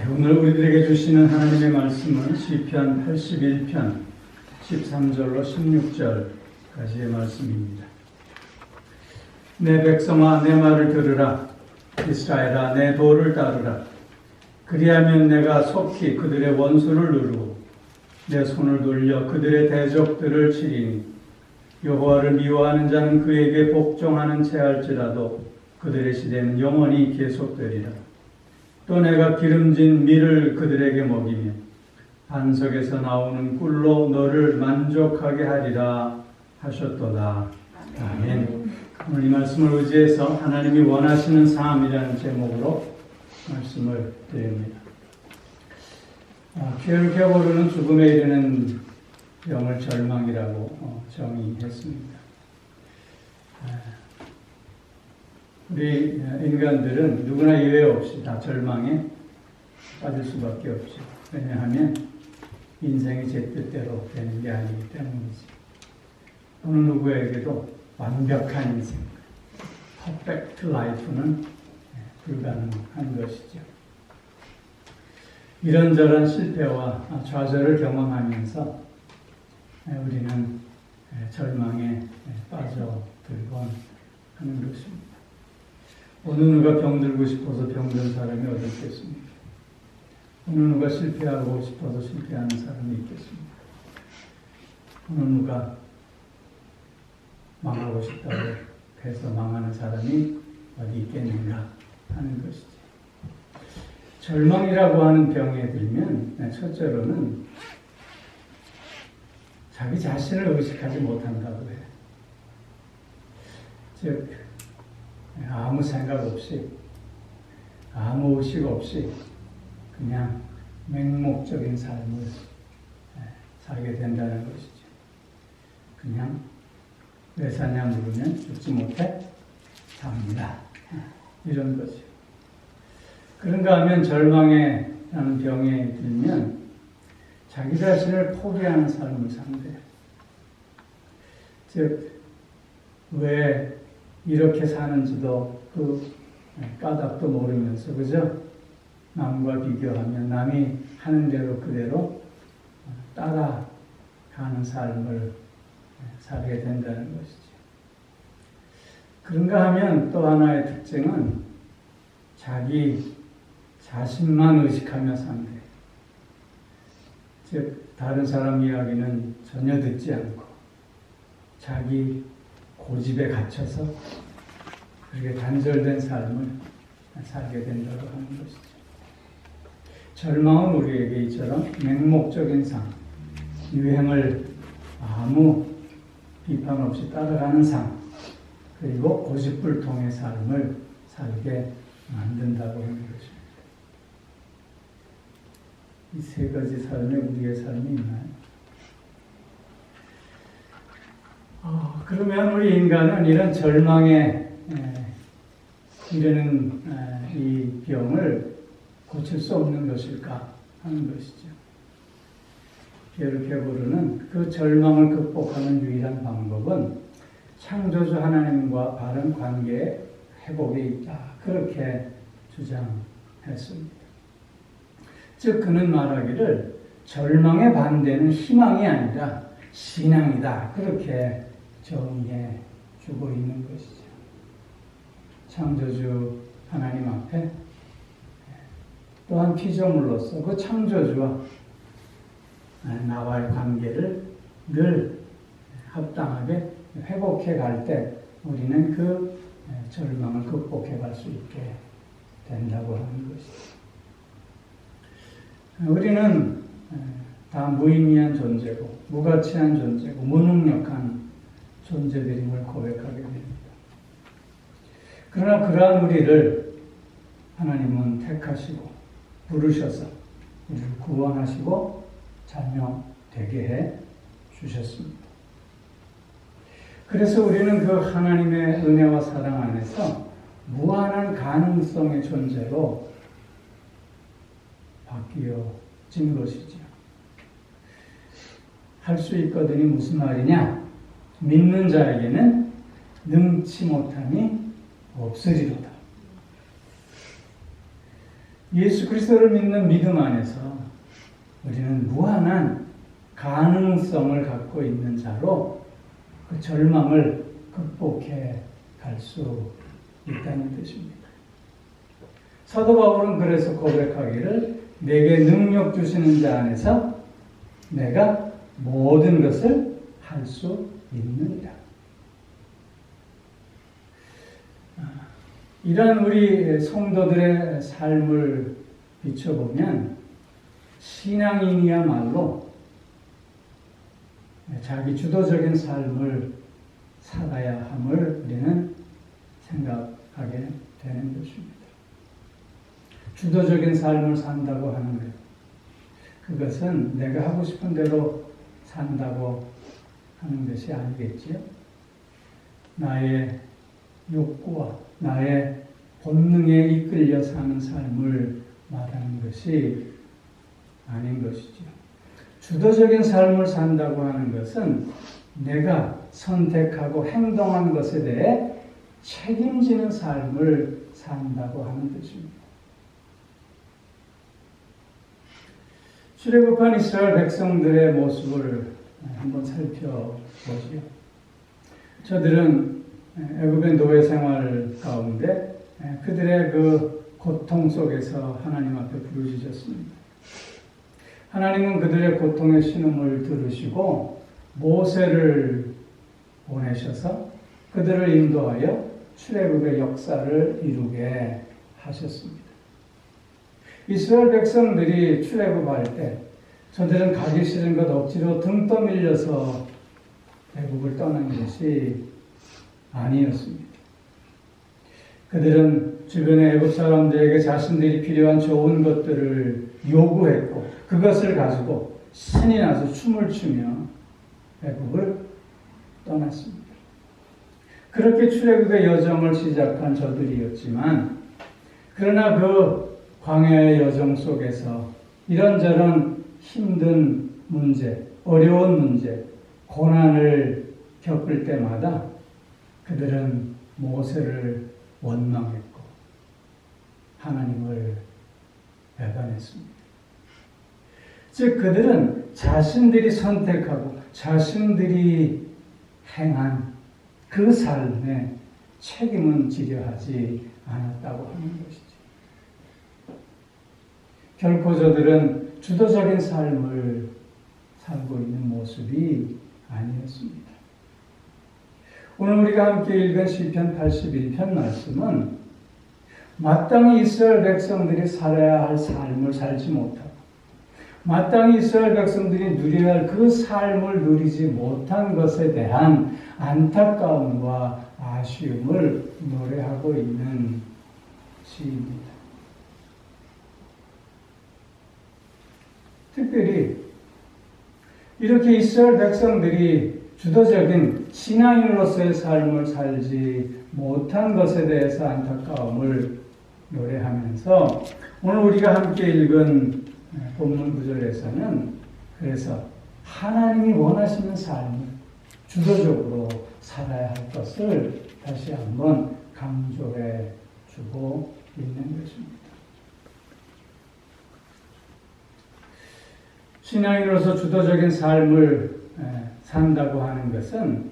오늘 우리들에게 주시는 하나님의 말씀은 시편 81편 13절로 16절까지의 말씀입니다. 내 백성아 내 말을 들으라. 이스라엘아 내 도를 따르라. 그리하면 내가 속히 그들의 원수를 누르고 내 손을 돌려 그들의 대적들을 치리니 여호와를 미워하는 자는 그에게 복종하는 채할지라도 그들의 시대는 영원히 계속되리라. 또 내가 기름진 밀을 그들에게 먹이며 반석에서 나오는 꿀로 너를 만족하게 하리라 하셨도다. 아멘. 오늘 이 말씀을 의지해서 하나님이 원하시는 삶이라는 제목으로 말씀을 드립니다. 피해를 펴고르는 죽음에 이르는 병을 절망이라고 정의했습니다. 우리 인간들은 누구나 예외 없이 다 절망에 빠질 수밖에 없죠. 왜냐하면 인생이 제 뜻대로 되는 게 아니기 때문이지. 어느 누구에게도 완벽한 인생, 퍼펙트 라이프는 불가능한 것이죠. 이런저런 실패와 좌절을 경험하면서 우리는 절망에 빠져들곤 하는 것입니다. 어느 누가 병들고 싶어서 병든 사람이 어디 있겠습니까? 어느 누가 실패하고 싶어서 실패하는 사람이 있겠습니까? 어느 누가 망하고 싶다고 해서 망하는 사람이 어디 있겠는가 하는 것이죠. 절망이라고 하는 병에 들면 첫째로는 자기 자신을 의식하지 못한다고 해요. 즉 아무 생각 없이 아무 의식 없이 그냥 맹목적인 삶을 살게 된다는 것이죠. 그냥 왜 사냐 물으면 죽지 못해 삽니다. 이런 거죠. 그런가 하면 절망이라는 병에 들면 자기 자신을 포기하는 삶을 산대요. 즉 왜 이렇게 사는지도 그 까닭도 모르면서 그죠? 남과 비교하면 남이 하는 대로 그대로 따라가는 삶을 살게 된다는 것이죠. 그런가 하면 또 하나의 특징은 자기 자신만 의식하며 산대요. 즉 다른 사람 이야기는 전혀 듣지 않고 자기 고집에 갇혀서 그렇게 단절된 삶을 살게 된다고 하는 것이죠. 절망은 우리에게 이처럼 맹목적인 삶, 유행을 아무 비판 없이 따라가는 삶, 그리고 고집불통의 삶을 살게 만든다고 하는 것입니다. 이 세 가지 삶에 우리의 삶이 있나요? 그러면 우리 인간은 이런 절망에 이르는 이 병을 고칠 수 없는 것일까 하는 것이죠. 피해를 펴고르는 그 절망을 극복하는 유일한 방법은 창조주 하나님과 바른 관계의 회복에 있다. 그렇게 주장했습니다. 즉 그는 말하기를 절망의 반대는 희망이 아니라 신앙이다. 그렇게 정의해 주고 있는 것이죠. 창조주 하나님 앞에 또한 피조물로서 그 창조주와 나와의 관계를 늘 합당하게 회복해 갈 때 우리는 그 절망을 극복해 갈 수 있게 된다고 하는 것이죠. 우리는 다 무의미한 존재고 무가치한 존재고 무능력한 존재들임을 고백하게 됩니다. 그러나 그러한 우리를 하나님은 택하시고 부르셔서 우리를 구원하시고 자녀 되게 해 주셨습니다. 그래서 우리는 그 하나님의 은혜와 사랑 안에서 무한한 가능성의 존재로 바뀌어진 것이죠. 할 수 있거든이 무슨 말이냐? 믿는 자에게는 능치 못함이 없으리로다. 예수 그리스도를 믿는 믿음 안에서 우리는 무한한 가능성을 갖고 있는 자로 그 절망을 극복해 갈 수 있다는 뜻입니다. 사도 바울은 그래서 고백하기를 내게 능력 주시는 자 안에서 내가 모든 것을 할 수 있느니라. 이런 우리 성도들의 삶을 비춰보면 신앙인이야말로 자기 주도적인 삶을 살아야 함을 우리는 생각하게 되는 것입니다. 주도적인 삶을 산다고 하는 것, 그것은 내가 하고 싶은 대로 산다고 하는 것이 아니겠지요. 나의 욕구와 나의 본능에 이끌려 사는 삶을 말하는 것이 아닌 것이죠. 주도적인 삶을 산다고 하는 것은 내가 선택하고 행동한 것에 대해 책임지는 삶을 산다고 하는 뜻입니다. 출애굽한 이스라엘 백성들의 모습을 한번 살펴보지요. 저들은 애굽의 노예 생활 가운데 그들의 그 고통 속에서 하나님 앞에 부르짖었습니다. 하나님은 그들의 고통의 신음을 들으시고 모세를 보내셔서 그들을 인도하여 출애굽의 역사를 이루게 하셨습니다. 이스라엘 백성들이 출애굽할 때 저들은 가기 싫은 것 억지로 등 떠밀려서 애굽을 떠난 것이 아니었습니다. 그들은 주변의 애굽 사람들에게 자신들이 필요한 좋은 것들을 요구했고 그것을 가지고 신이 나서 춤을 추며 애굽을 떠났습니다. 그렇게 출애굽의 여정을 시작한 저들이었지만 그러나 그 광야의 여정 속에서 이런저런 힘든 문제, 어려운 문제, 고난을 겪을 때마다 그들은 모세를 원망했고 하나님을 배반했습니다. 즉 그들은 자신들이 선택하고 자신들이 행한 그 삶에 책임은 지려 하지 않았다고 하는 것이죠. 결코 저들은 주도적인 삶을 살고 있는 모습이 아니었습니다. 오늘 우리가 함께 읽은 시편 81편 말씀은 마땅히 이스라엘 백성들이 살아야 할 삶을 살지 못하고 마땅히 이스라엘 백성들이 누려야 할 그 삶을 누리지 못한 것에 대한 안타까움과 아쉬움을 노래하고 있는 시입니다. 특별히 이렇게 이스라엘 백성들이 주도적인 신앙인으로서의 삶을 살지 못한 것에 대해서 안타까움을 노래하면서 오늘 우리가 함께 읽은 본문 구절에서는 그래서 하나님이 원하시는 삶을 주도적으로 살아야 할 것을 다시 한번 강조해 주고 있는 것입니다. 신앙인으로서 주도적인 삶을 산다고 하는 것은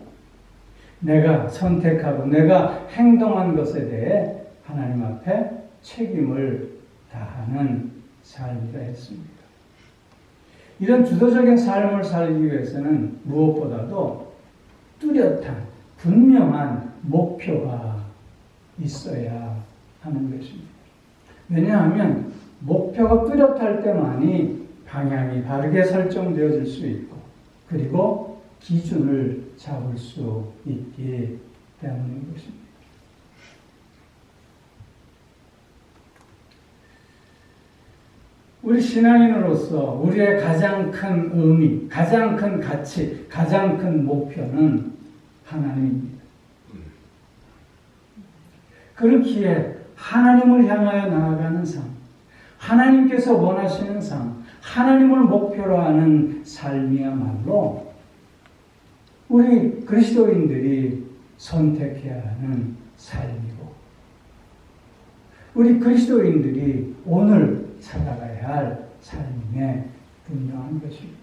내가 선택하고 내가 행동한 것에 대해 하나님 앞에 책임을 다하는 삶이라 했습니다. 이런 주도적인 삶을 살기 위해서는 무엇보다도 뚜렷한 분명한 목표가 있어야 하는 것입니다. 왜냐하면 목표가 뚜렷할 때만이 방향이 바르게 설정되어질 수 있고 그리고 기준을 잡을 수 있기 때문인 것입니다. 우리 신앙인으로서 우리의 가장 큰 의미, 가장 큰 가치, 가장 큰 목표는 하나님입니다. 그렇기에 하나님을 향하여 나아가는 삶, 하나님께서 원하시는 삶, 하나님을 목표로 하는 삶이야말로 우리 그리스도인들이 선택해야 하는 삶이고 우리 그리스도인들이 오늘 살아가야 할 삶에 분명한 것입니다.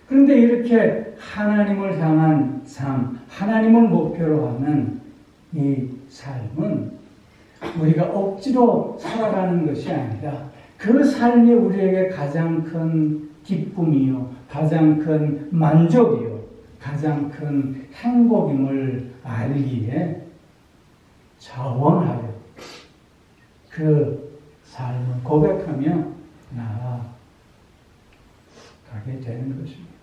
그런데 이렇게 하나님을 향한 삶, 하나님을 목표로 하는 이 삶은 우리가 억지로 살아가는 것이 아니라 그 삶이 우리에게 가장 큰 기쁨이요, 가장 큰 만족이요, 가장 큰 행복임을 알기에 자원하여 그 삶을 고백하며 나아가게 되는 것입니다.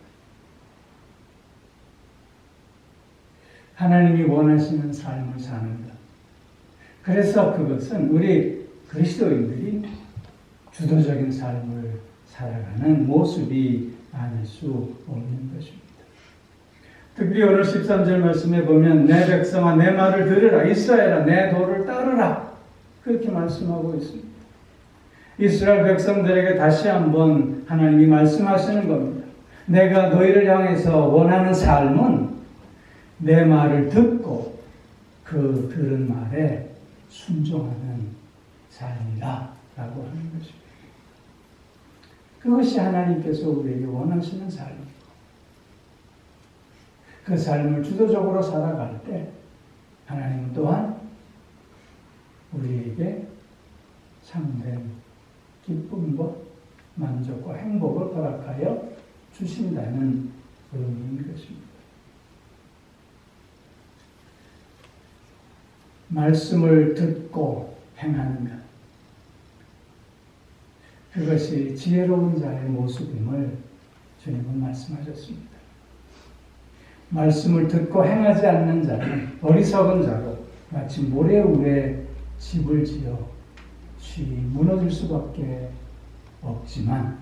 하나님이 원하시는 삶을 사는 것. 그래서 그것은 우리 그리스도인들이 주도적인 삶을 살아가는 모습이 아닐 수 없는 것입니다. 특히 오늘 13절 말씀에 보면 내 백성아 내 말을 들으라, 이스라엘아 내 도를 따르라, 그렇게 말씀하고 있습니다. 이스라엘 백성들에게 다시 한번 하나님이 말씀하시는 겁니다. 내가 너희를 향해서 원하는 삶은 내 말을 듣고 그 들은 말에 순종하는 삶이다 라고 하는 것입니다. 그것이 하나님께서 우리에게 원하시는 삶입니다. 그 삶을 주도적으로 살아갈 때 하나님 또한 우리에게 참된 기쁨과 만족과 행복을 허락하여 주신다는 의미인 것입니다. 말씀을 듣고 행하는 것, 그것이 지혜로운 자의 모습임을 주님은 말씀하셨습니다. 말씀을 듣고 행하지 않는 자는 어리석은 자로 마치 모래 위에 집을 지어 쉬이 무너질 수밖에 없지만,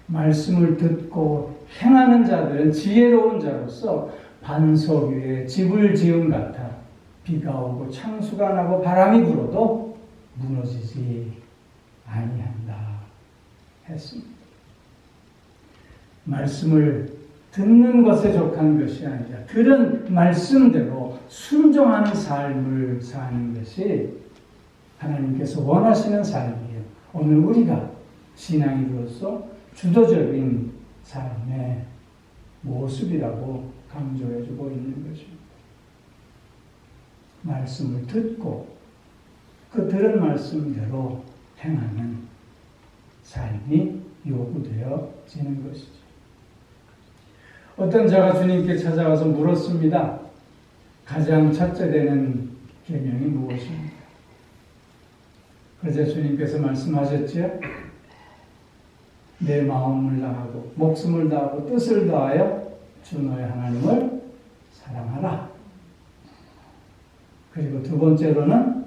말씀을 듣고 행하는 자들은 지혜로운 자로서 반석 위에 집을 지은 같아 비가 오고 창수가 나고 바람이 불어도 무너지지 아니한다 했습니다. 말씀을 듣는 것에 족한 것이 아니라 들은 말씀대로 순종하는 삶을 사는 것이 하나님께서 원하시는 삶이에요. 오늘 우리가 신앙인으로서 주도적인 삶의 모습이라고 강조해주고 있는 것입니다. 말씀을 듣고 그 들은 말씀대로 행하는 삶이 요구되어지는 것이죠. 어떤 자가 주님께 찾아와서 물었습니다. 가장 첫째 되는 계명이 무엇입니까? 그래서 주님께서 말씀하셨죠. 내 마음을 다하고 목숨을 다하고 뜻을 다하여 주 너의 하나님을 사랑하라. 그리고 두 번째로는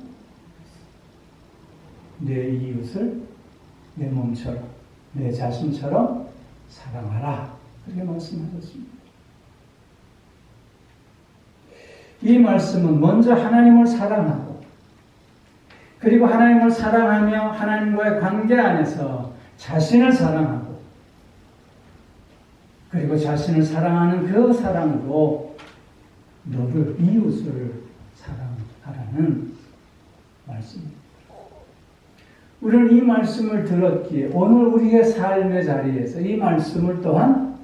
내 이웃을 내 몸처럼, 내 자신처럼 사랑하라. 그렇게 말씀하셨습니다. 이 말씀은 먼저 하나님을 사랑하고, 그리고 하나님을 사랑하며 하나님과의 관계 안에서 자신을 사랑하고, 그리고 자신을 사랑하는 그 사랑으로 너를, 이웃을 사랑하라는 말씀입니다. 우리는 이 말씀을 들었기에 오늘 우리의 삶의 자리에서 이 말씀을 또한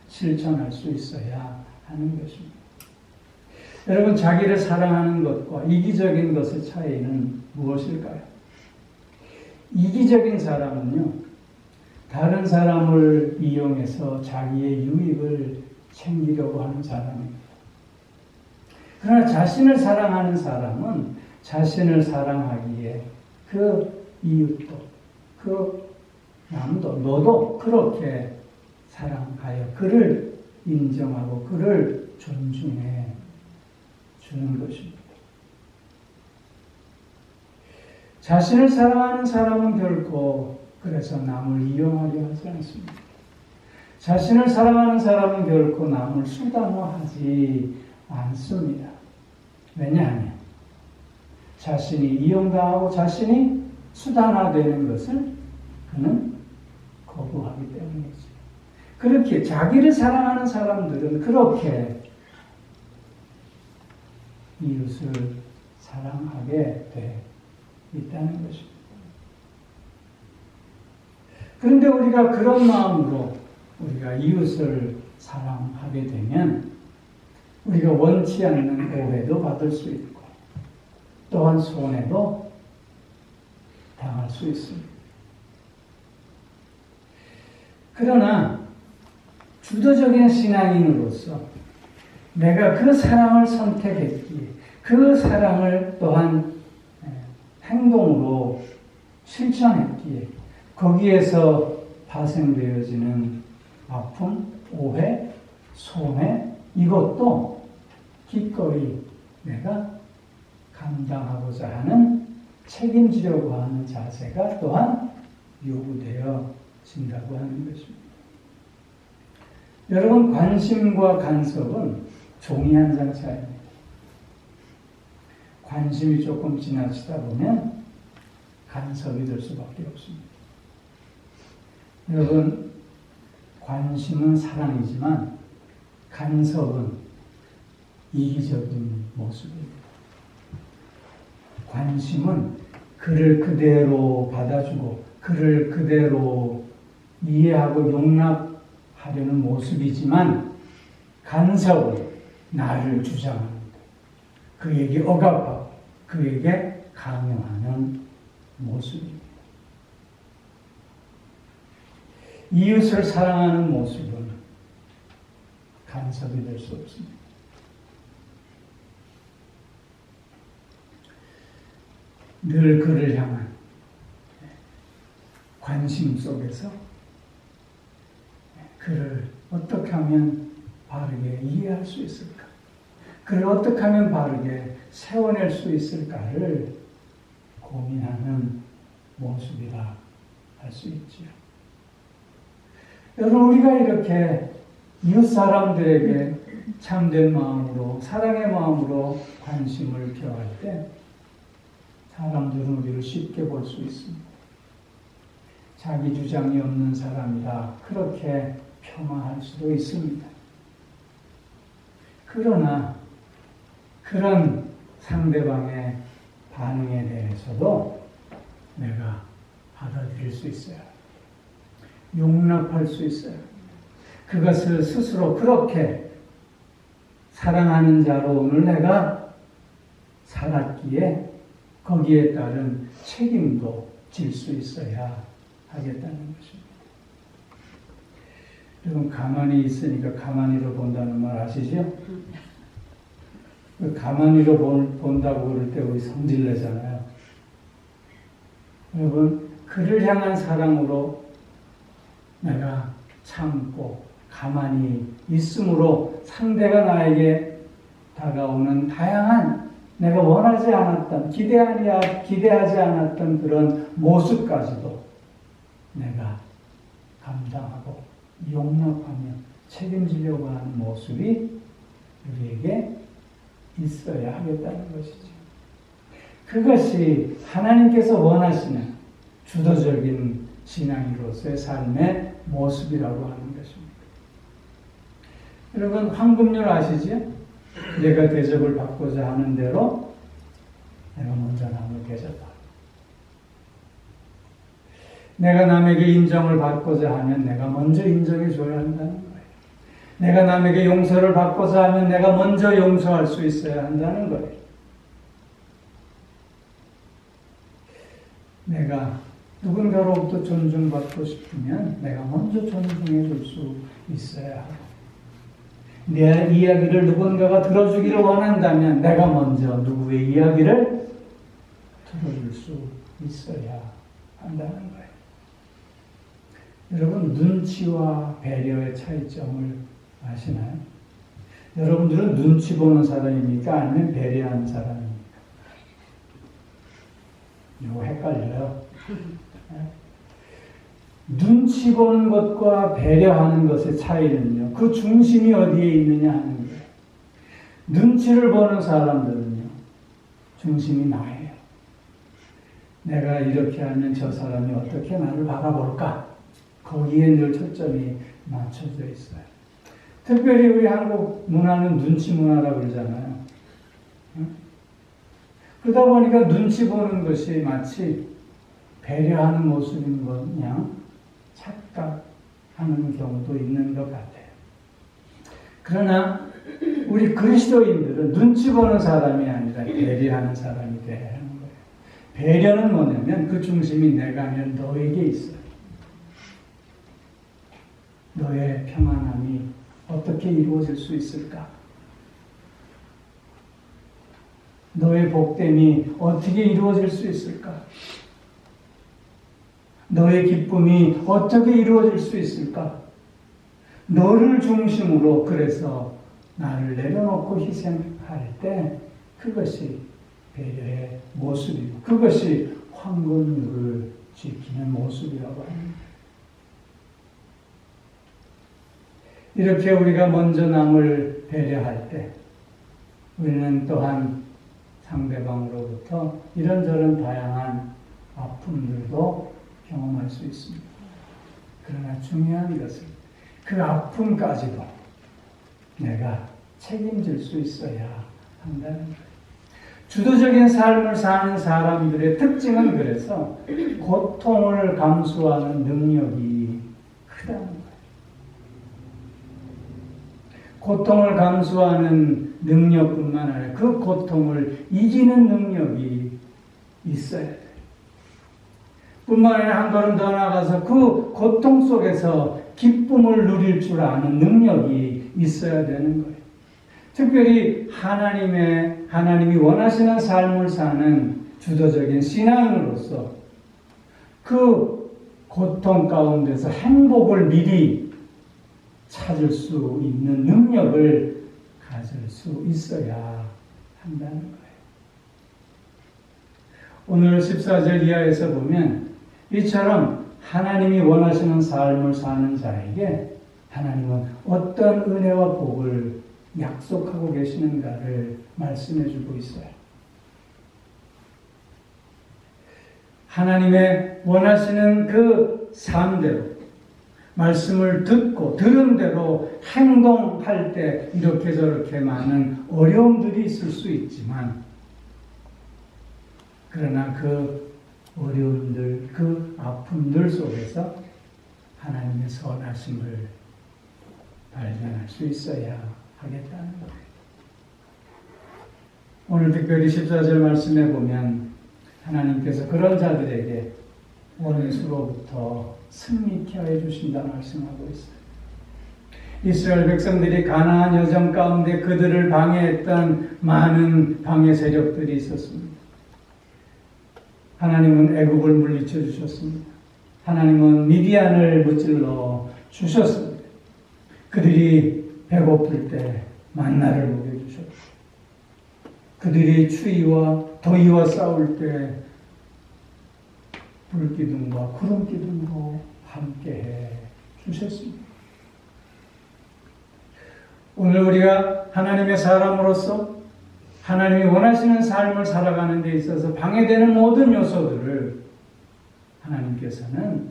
실천할 수 있어야 하는 것입니다. 여러분, 자기를 사랑하는 것과 이기적인 것의 차이는 무엇일까요? 이기적인 사람은요, 다른 사람을 이용해서 자기의 유익을 챙기려고 하는 사람입니다. 그러나 자신을 사랑하는 사람은 자신을 사랑하기에 그 이웃도, 그 남도, 너도 그렇게 사랑하여 그를 인정하고 그를 존중해 주는 것입니다. 자신을 사랑하는 사람은 결코 그래서 남을 이용하려 하지 않습니다. 자신을 사랑하는 사람은 결코 남을 수단화하지 않습니다. 왜냐하면 자신이 이용당하고 자신이 수단화되는 것을 그는 거부하기 때문이죠. 그렇게 자기를 사랑하는 사람들은 그렇게 이웃을 사랑하게 돼 있다는 것입니다. 그런데 우리가 그런 마음으로 우리가 이웃을 사랑하게 되면 우리가 원치 않는 오해도 받을 수 있고 또한 손해도 당할 수 있습니다. 그러나 주도적인 신앙인으로서 내가 그 사랑을 선택했기에 그 사랑을 또한 행동으로 실천했기에 거기에서 발생되어지는 아픔, 오해, 손해 이것도 기꺼이 내가 감당하고자 하는 책임지려고 하는 자세가 또한 요구되어진다고 하는 것입니다. 여러분, 관심과 간섭은 종이 한 장 차이입니다. 관심이 조금 지나치다 보면 간섭이 될 수밖에 없습니다. 여러분, 관심은 사랑이지만 간섭은 이기적인 모습입니다. 관심은 그를 그대로 받아주고 그를 그대로 이해하고 용납하려는 모습이지만 간섭은 나를 주장합니다. 그에게 억압하고 그에게 강요하는 모습입니다. 이웃을 사랑하는 모습은 간섭이 될 수 없습니다. 늘 그를 향한 관심 속에서 그를 어떻게 하면 바르게 이해할 수 있을까? 그를 어떻게 하면 바르게 세워낼 수 있을까를 고민하는 모습이라 할 수 있지요. 여러분, 우리가 이렇게 이웃 사람들에게 참된 마음으로, 사랑의 마음으로 관심을 표할 때 사람들은 우리를 쉽게 볼 수 있습니다. 자기 주장이 없는 사람이라 그렇게 폄하할 수도 있습니다. 그러나 그런 상대방의 반응에 대해서도 내가 받아들일 수 있어요. 용납할 수 있어요. 그것을 스스로 그렇게 사랑하는 자로 오늘 내가 살았기에 거기에 따른 책임도 질 수 있어야 하겠다는 것입니다. 여러분, 가만히 있으니까 가만히로 본다는 말 아시죠? 가만히로 본다고 그럴 때 우리 성질내잖아요. 여러분, 그를 향한 사랑으로 내가 참고 가만히 있음으로 상대가 나에게 다가오는 다양한 내가 원하지 않았던, 기대하지 않았던 그런 모습까지도 내가 감당하고 용납하며 책임지려고 하는 모습이 우리에게 있어야 하겠다는 것이죠. 그것이 하나님께서 원하시는 주도적인 신앙인으로서의 삶의 모습이라고 하는 것입니다. 여러분, 황금률 아시죠? 내가 대접을 받고자 하는 대로 내가 먼저 남을 대접하고, 내가 남에게 인정을 받고자 하면 내가 먼저 인정해 줘야 한다는 거예요. 내가 남에게 용서를 받고자 하면 내가 먼저 용서할 수 있어야 한다는 거예요. 내가 누군가로부터 존중받고 싶으면 내가 먼저 존중해 줄 수 있어야 하고, 내 이야기를 누군가가 들어주기를 원한다면 내가 먼저 누구의 이야기를 들어줄 수 있어야 한다는 거예요. 여러분, 눈치와 배려의 차이점을 아시나요? 여러분들은 눈치 보는 사람입니까? 아니면 배려하는 사람입니까? 이거 헷갈려요. 눈치 보는 것과 배려하는 것의 차이는요, 그 중심이 어디에 있느냐 하는 거예요. 눈치를 보는 사람들은요, 중심이 나예요. 내가 이렇게 하면 저 사람이 어떻게 나를 바라볼까? 거기에 늘 초점이 맞춰져 있어요. 특별히 우리 한국 문화는 눈치 문화라고 그러잖아요. 그러다 보니까 눈치 보는 것이 마치 배려하는 모습인 것 그냥 착각하는 경우도 있는 것 같아요. 그러나 우리 그리스도인들은 눈치 보는 사람이 아니라 배려하는 사람이 돼야 하는 거예요. 배려는 뭐냐면 그 중심이 내가 아니라 너에게 있어요. 너의 평안함이 어떻게 이루어질 수 있을까? 너의 복됨이 어떻게 이루어질 수 있을까? 너의 기쁨이 어떻게 이루어질 수 있을까? 너를 중심으로 그래서 나를 내려놓고 희생할 때 그것이 배려의 모습이고 그것이 황금률을 지키는 모습이라고 합니다. 이렇게 우리가 먼저 남을 배려할 때 우리는 또한 상대방으로부터 이런저런 다양한 아픔들도 경험할 수 있습니다. 그러나 중요한 것은 그 아픔까지도 내가 책임질 수 있어야 한다는 거예요. 주도적인 삶을 사는 사람들의 특징은 그래서 고통을 감수하는 능력이 크다는 거예요. 고통을 감수하는 능력뿐만 아니라 그 고통을 이기는 능력이 있어야 돼요. 뿐만 아니라 한 걸음 더 나아가서 그 고통 속에서 기쁨을 누릴 줄 아는 능력이 있어야 되는 거예요. 특별히 하나님이 원하시는 삶을 사는 주도적인 신앙인으로서 그 고통 가운데서 행복을 미리 찾을 수 있는 능력을 가질 수 있어야 한다는 거예요. 오늘 14절 이하에서 보면 이처럼 하나님이 원하시는 삶을 사는 자에게 하나님은 어떤 은혜와 복을 약속하고 계시는가를 말씀해 주고 있어요. 하나님의 원하시는 그 삶대로 말씀을 듣고 들은 대로 행동할 때 이렇게 저렇게 많은 어려움들이 있을 수 있지만 그러나 그 어려움들, 그 아픔들 속에서 하나님의 선하심을 발견할 수 있어야 하겠다는 거예요. 오늘 특별히 14절 말씀에 보면 하나님께서 그런 자들에게 원수로부터 승리케 해 주신다 말씀하고 있어요. 이스라엘 백성들이 가나안 여정 가운데 그들을 방해했던 많은 방해 세력들이 있었습니다. 하나님은 애굽을 물리쳐 주셨습니다. 하나님은 미디안을 무찔러 주셨습니다. 그들이 배고플 때 만나를 먹여주셨고 그들이 추위와 더위와 싸울 때 불기둥과 구름기둥으로 함께해 주셨습니다. 오늘 우리가 하나님의 사람으로서 하나님이 원하시는 삶을 살아가는 데 있어서 방해되는 모든 요소들을 하나님께서는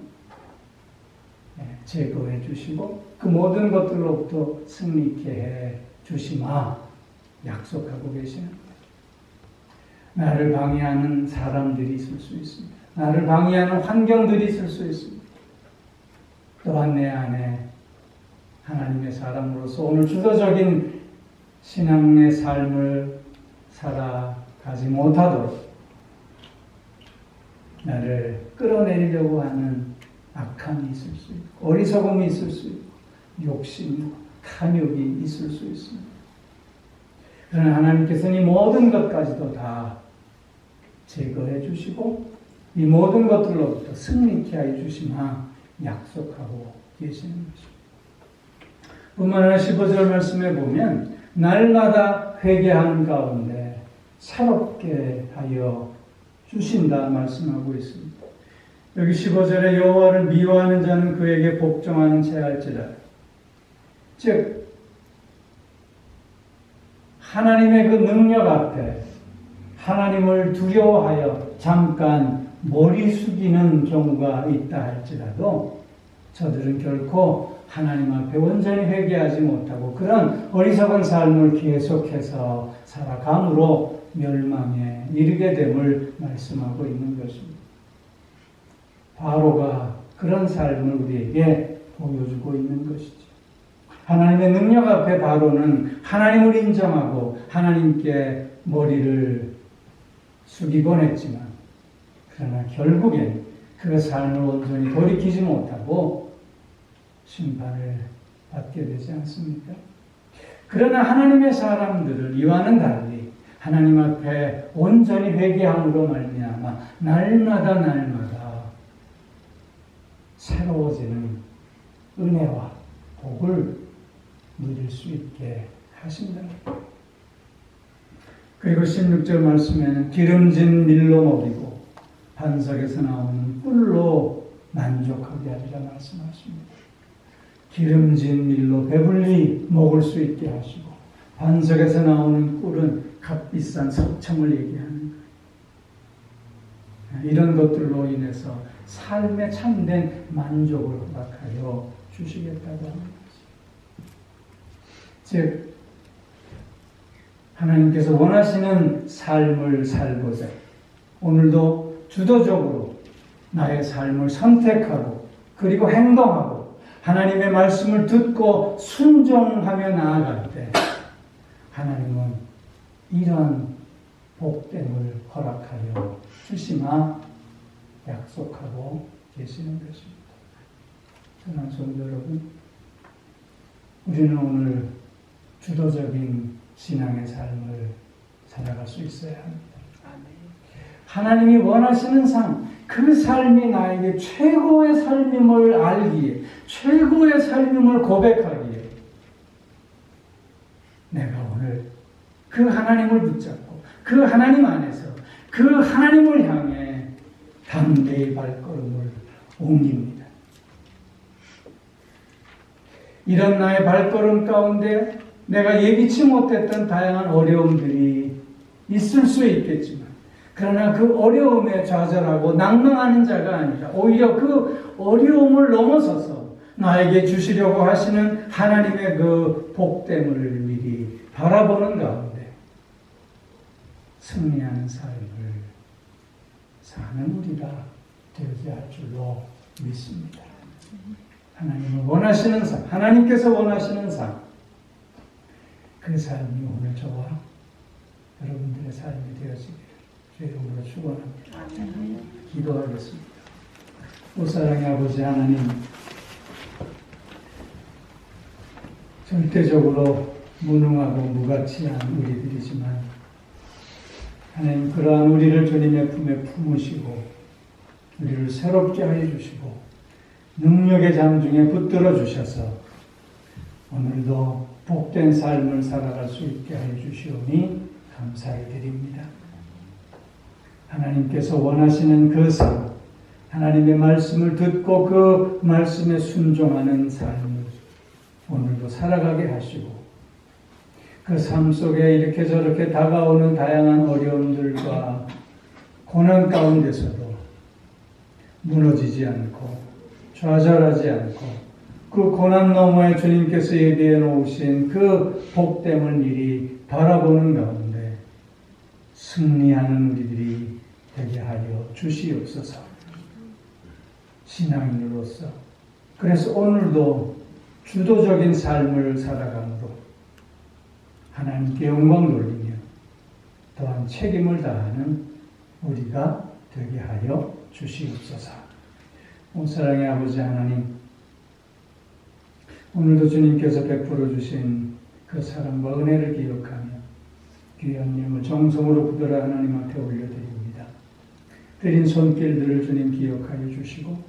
제거해 주시고 그 모든 것들로부터 승리케 해 주시마 약속하고 계시는 거예요. 나를 방해하는 사람들이 있을 수 있습니다. 나를 방해하는 환경들이 있을 수 있습니다. 또한 내 안에 하나님의 사람으로서 오늘 주도적인 신앙의 삶을 살아가지 못하도록 나를 끌어내리려고 하는 악함이 있을 수 있고 어리석음이 있을 수 있고 욕심과 탐욕이 있을 수 있습니다. 그러나 하나님께서는 이 모든 것까지도 다 제거해 주시고 이 모든 것들로부터 승리케 하여 주시마 약속하고 계시는 것입니다. 뿐만 아니라 15절 말씀에 보면 날마다 회개하는 가운데 새롭게 하여 주신다 말씀하고 있습니다. 여기 15절에 여호와를 미워하는 자는 그에게 복종하는 채할지라. 즉 하나님의 그 능력 앞에 하나님을 두려워하여 잠깐 머리 숙이는 경우가 있다 할지라도 저들은 결코 하나님 앞에 온전히 회개하지 못하고 그런 어리석은 삶을 계속해서 살아감으로 멸망에 이르게 됨을 말씀하고 있는 것입니다. 바로가 그런 삶을 우리에게 보여주고 있는 것이죠. 하나님의 능력 앞에 바로는 하나님을 인정하고 하나님께 머리를 숙이곤 했지만 그러나 결국엔 그 삶을 온전히 돌이키지 못하고 심판을 받게 되지 않습니까? 그러나 하나님의 사람들은 이와는 달리 하나님 앞에 온전히 회개함으로 말미암아 날마다 새로워지는 은혜와 복을 누릴 수 있게 하신다. 그리고 16절 말씀에는 기름진 밀로 먹이고 반석에서 나오는 꿀로 만족하게 하리라 말씀하십니다. 기름진 밀로 배불리 먹을 수 있게 하시고 반석에서 나오는 꿀은 값비싼 석청을 얘기하는 거예요. 이런 것들로 인해서 삶에 참된 만족을 허락하여 주시겠다고 하는 거죠. 즉 하나님께서 원하시는 삶을 살고자 오늘도 주도적으로 나의 삶을 선택하고 그리고 행동하고 하나님의 말씀을 듣고 순종하며 나아갈 때 하나님은 이런 복됨을 허락하여 주시마 약속하고 계시는 것입니다. 사랑하는 성도 여러분, 우리는 오늘 주도적인 신앙의 삶을 살아갈 수 있어야 합니다. 하나님이 원하시는 삶, 그 삶이 나에게 최고의 삶임을 알기에, 최고의 삶임을 고백하기에 내가 오늘 그 하나님을 붙잡고 그 하나님 안에서 그 하나님을 향해 담대히 발걸음을 옮깁니다. 이런 나의 발걸음 가운데 내가 예기치 못했던 다양한 어려움들이 있을 수 있겠지만 그러나 그 어려움에 좌절하고 낭망하는 자가 아니라 오히려 그 어려움을 넘어서서 나에게 주시려고 하시는 하나님의 그 복됨을 미리 바라보는 가운데 승리하는 삶을 사는 우리가 되게 할 줄로 믿습니다. 하나님을 원하시는 삶, 하나님께서 원하시는 삶, 그 삶이 오늘 저와 여러분들의 삶이 되어지기를 주의 이름으로 축원합니다. 기도하겠습니다. 오사랑의 아버지 하나님, 절대적으로 무능하고 무가치한 우리들이지만 하나님 그러한 우리를 주님의 품에 품으시고 우리를 새롭게 하여 주시고 능력의 잠중에 붙들어 주셔서 오늘도 복된 삶을 살아갈 수 있게 하여 주시오니 감사히 드립니다. 하나님께서 원하시는 그 삶, 하나님의 말씀을 듣고 그 말씀에 순종하는 삶을 오늘도 살아가게 하시고 그 삶 속에 이렇게 저렇게 다가오는 다양한 어려움들과 고난 가운데서도 무너지지 않고 좌절하지 않고 그 고난 너머에 주님께서 예비해 놓으신 그 복됨을 미리 바라보는 가운데 승리하는 우리들이 되게 하여 주시옵소서. 신앙인으로서 그래서 오늘도 주도적인 삶을 살아감으로 하나님께 영광 돌리며 또한 책임을 다하는 우리가 되게 하여 주시옵소서. 온 사랑의 아버지 하나님, 오늘도 주님께서 베풀어 주신 그 사랑과 은혜를 기억하며 귀한 예물 정성으로 굳어라 하나님 앞에 올려드립니다. 드린 손길들을 주님 기억하여 주시고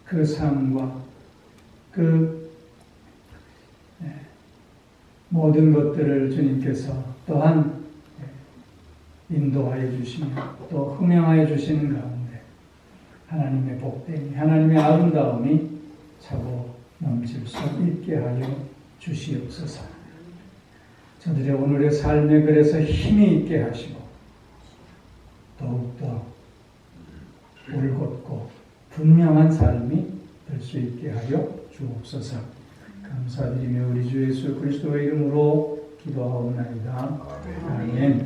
그 삶과 그 모든 것들을 주님께서 또한 인도하여 주시며 또 흥행하여 주시는 가운데 하나님의 복됨이 하나님의 아름다움이 차고 넘칠 수 있게 하여 주시옵소서. 저들의 오늘의 삶에 그래서 힘이 있게 하시고 더욱더 올곧고 분명한 삶이 될 수 있게 하여 주옵소서. 감사드리며 우리 주 예수 그리스도의 이름으로 기도하옵나이다. 아멘.